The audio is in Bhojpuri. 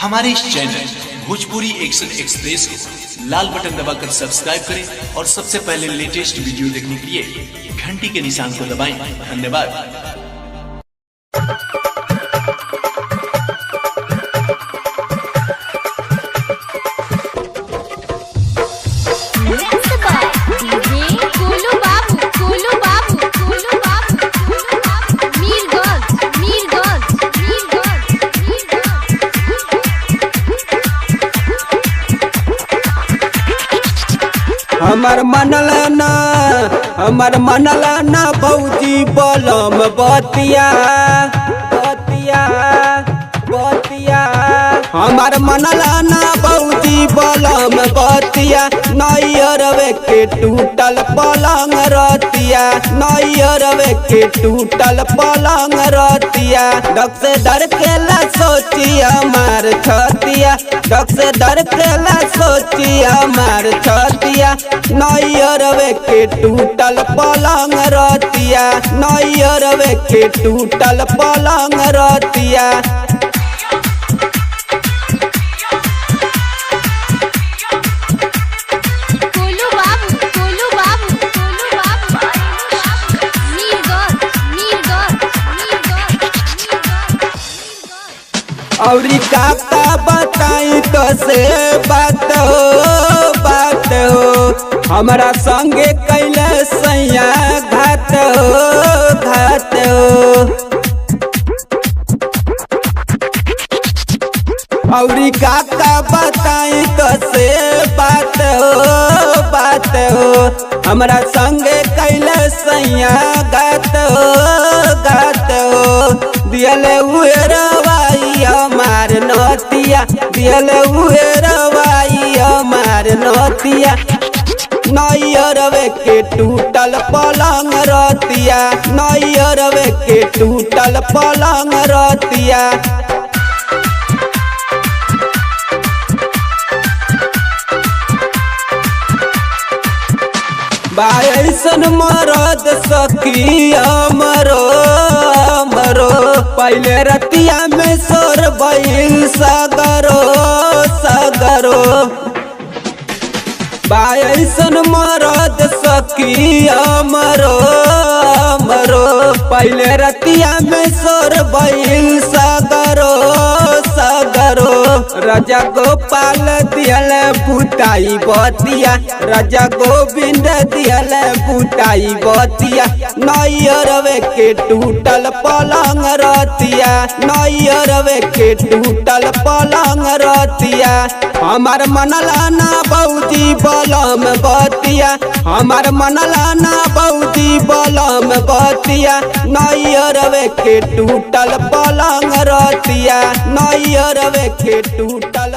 हमारे इस चैनल भोजपुरी एक्शन एक्सप्रेस को लाल बटन दबाकर सब्सक्राइब करें और सबसे पहले लेटेस्ट वीडियो देखने के लिए घंटी के निशान को दबाएं। धन्यवाद। हमर मनला ना भौजी बलम बतिया बतिया बतिया हमर मनला ना भौजी बलम बतिया नैयरवे के टूटल पलंग रतिया नैयरवे के टूटल पलंग रतिया डक से डर के ला सोचिया मार छतिया डक से डर के ला सोचिया मार छतिया नैयरवे के टूटल पलंग रतिया नैयरवे के टूटल पलंग रतिया। औरी काका बताई तो से बात हो हमारा संगे कैले सैया घात हो औरी काका बताई तो से बात हो हमारा संगे कैले सैया घात हो दियले हुए रवाई हमार नतिया दियले हुए रवाई हमार नतिया नैयरवे के टूटल पलंग रतिया नैयरवे के टूटल पलंग रतिया। बायसन मरद सखी अमरो पहले रतिया में सोर बैल सगरो बायसन मरद सखी अमरो पहले रतिया में सोर बैल सगरो राजा गोपाल दियल बुटाई बतिया राजा गोविंद दियल बुटाई बतिया नैयरवे के टूटल पलंग रतिया नैयरवे के टूटल पलंग रतिया हमार मनला ना भौजी बलम बतिया हमार मनला ना भौजी बलम बतिया नैयरवे के टूटल पलंग रतिया नैयरवे के टूटल